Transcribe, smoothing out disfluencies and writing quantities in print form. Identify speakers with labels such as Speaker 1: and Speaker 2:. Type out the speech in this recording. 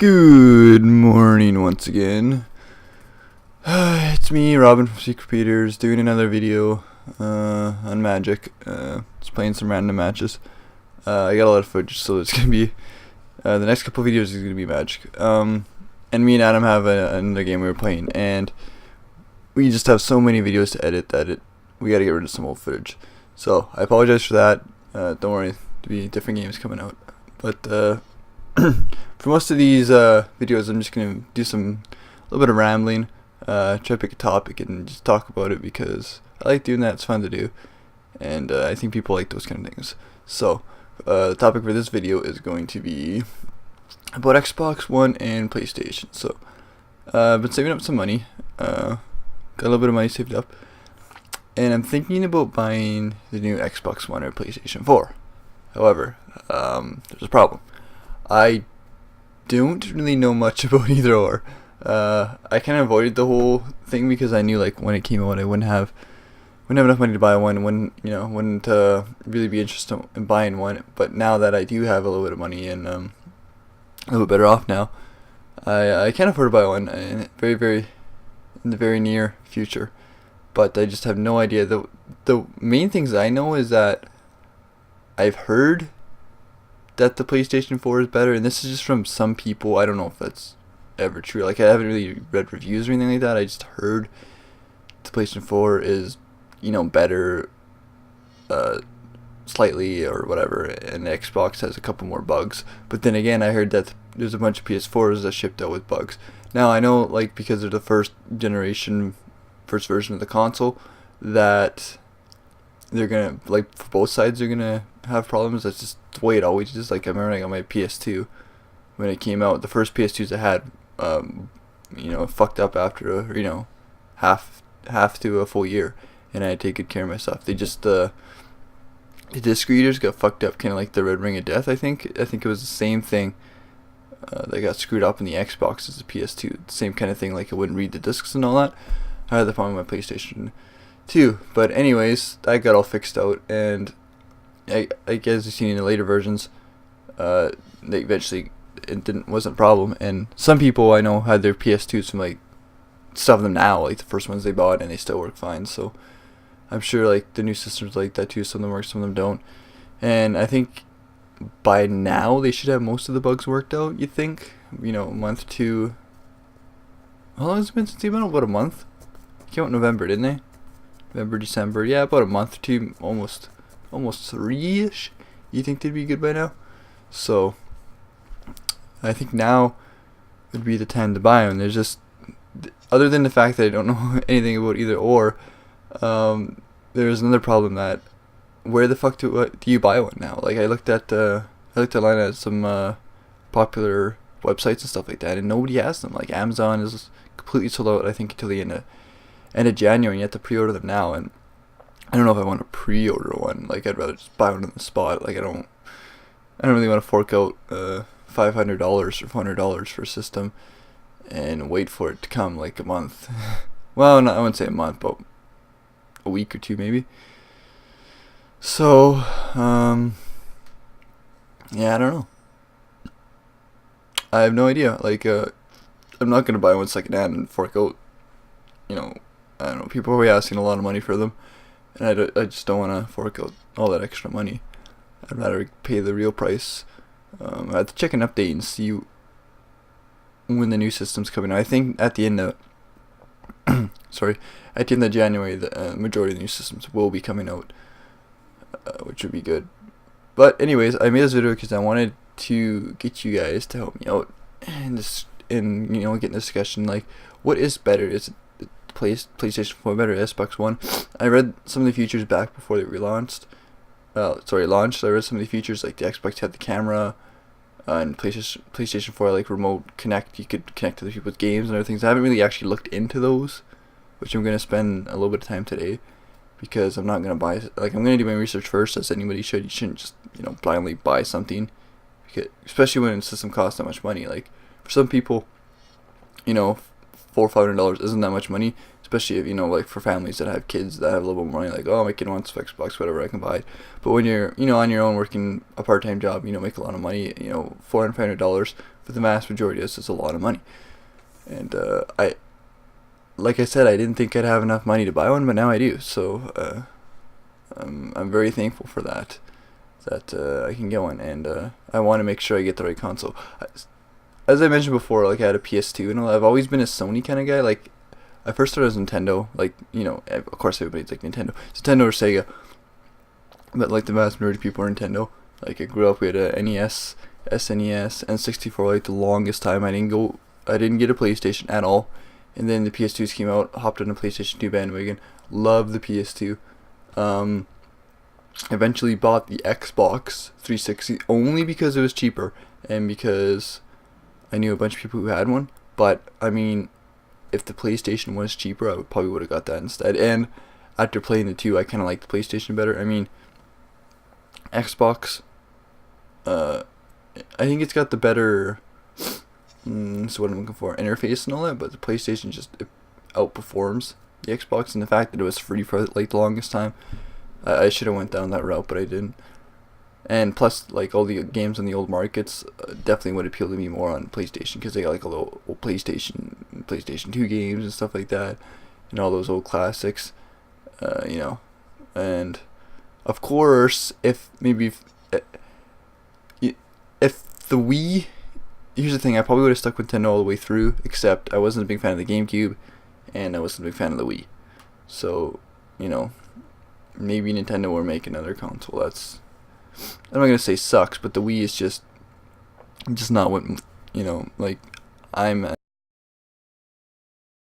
Speaker 1: Good morning once again. It's me, Robin from Secret Peters, doing another video on Magic. Just playing some random matches. I got a lot of footage, so it's gonna be the next couple of videos is gonna be Magic. And me and Adam have another game we were playing, and we just have so many videos to edit that we gotta get rid of some old footage. So I apologize for that. Don't worry, there'll be different games coming out. But for most of these videos, I'm just gonna do a little bit of rambling, try to pick a topic and just talk about it because I like doing that. It's fun to do, and I think people like those kind of things. So the topic for this video is going to be about Xbox One and PlayStation. So I've been saving up some money, got a little bit of money saved up, and I'm thinking about buying the new Xbox One or PlayStation 4. However, there's a problem. I don't really know much about either or. I kind of avoided the whole thing because I knew like when it came out I wouldn't have enough money to buy one, wouldn't really be interested in buying one. But now that I do have a little bit of money and a little bit better off now, I can afford to buy one in the very near future. But I just have no idea. The main things I know is that I've heard that the PlayStation 4 is better, and this is just from some people. I don't know if that's ever true. Like, I haven't really read reviews or anything like that. I just heard the PlayStation 4 is, better slightly or whatever, and the Xbox has a couple more bugs. But then again, I heard that there's a bunch of PS4s that shipped out with bugs. Now, I know, like, because they're the first version of the console, that they're gonna, like, for both sides, they're gonna have problems. That's just the way it always is. Like, I remember I got my PS2 when it came out. The first PS2s I had, fucked up after half to a full year, and I had to take good care of myself. They just the disc readers got fucked up, kind of like the Red Ring of Death. I think it was the same thing. That got screwed up in the Xbox as the PS2. Same kind of thing. Like, it wouldn't read the discs and all that. I had the problem with my PlayStation 2. But anyways, I got all fixed out, and I guess you've seen in the later versions, they eventually wasn't a problem. And some people I know had their PS2s from like stuff them now, like the first ones they bought, and they still work fine. So I'm sure like the new systems like that too. Some of them work, some of them don't. And I think by now they should have most of the bugs worked out. You think? A month to. How long has it been since they been out? About a month. Came out in November, didn't they? November, December. Yeah, about a month or two, almost 3-ish. You think they'd be good by now? So I think now would be the time to buy them. There's just, other than the fact that I don't know anything about either or, there's another problem that where the fuck do you buy one now? Like, I looked online at some popular websites and stuff like that, and nobody has them. Like, Amazon is completely sold out, I think, until the end of January. And you have to pre-order them now, and I don't know if I want to pre-order one. Like, I'd rather just buy one on the spot. Like, I don't really want to fork out $500 or $400 for a system and wait for it to come like a month. Well, I wouldn't say a month, but a week or two maybe. So, yeah, I don't know. I have no idea. Like, I'm not gonna buy one secondhand and fork out, I don't know. People are always asking a lot of money for them, and I just don't want to fork out all that extra money. I'd rather pay the real price. I have to check an update and see when the new system's coming out. I think at the end of January, the majority of the new systems will be coming out, which would be good. But anyways, I made this video because I wanted to get you guys to help me out and get in discussion. Like, what is better? Is it PlayStation 4 better, Xbox One? I read some of the features back before they launched. I read some of the features, like the Xbox had the camera, and PlayStation 4 like remote connect. You could connect to other people's games and other things. I haven't really actually looked into those, which I'm gonna spend a little bit of time today, because I'm not gonna buy. Like, I'm gonna do my research first, as anybody should. You shouldn't just blindly buy something, because, especially when a system costs that much money. Like, for some people, $400 or $500 isn't that much money, especially if like for families that have kids that have a little bit more money. Like, oh, my kid wants Xbox, whatever, I can buy it. But when you're on your own working a part-time job, make a lot of money. $400, $500 for the vast majority of us, it's a lot of money. And like I said, I didn't think I'd have enough money to buy one, but now I do. So I'm very thankful for that I can get one, and I want to make sure I get the right console. As I mentioned before, like I had a PS2 and all. I've always been a Sony kind of guy. Like I first started as Nintendo. Like, you know, of course everybody's like Nintendo. It's Nintendo or Sega. But like the vast majority of people are Nintendo. Like I grew up, we had a NES, SNES, N64. Like the longest time I didn't get a PlayStation at all. And then the PS2s came out, hopped on a PlayStation 2 bandwagon. Loved the PS2. Eventually bought the Xbox 360 only because it was cheaper and because I knew a bunch of people who had one. But I mean, if the PlayStation was cheaper, I probably would have got that instead. And after playing the two, I kind of like the PlayStation better. I mean, Xbox, I think it's got the better, that's what I'm looking for, interface and all that. But the PlayStation just outperforms the Xbox, and the fact that it was free for like the longest time. I should have went down that route, but I didn't. And plus, like all the games on the old markets definitely would appeal to me more on PlayStation, because they got like a little old PlayStation 2 games and stuff like that, and all those old classics, you know. And of course, if the Wii, here's the thing, I probably would have stuck with Nintendo all the way through, except I wasn't a big fan of the GameCube, and I wasn't a big fan of the Wii. So, you know, maybe Nintendo will make another console. That's, I'm not gonna say sucks, but the Wii is just not what, you know, like I'm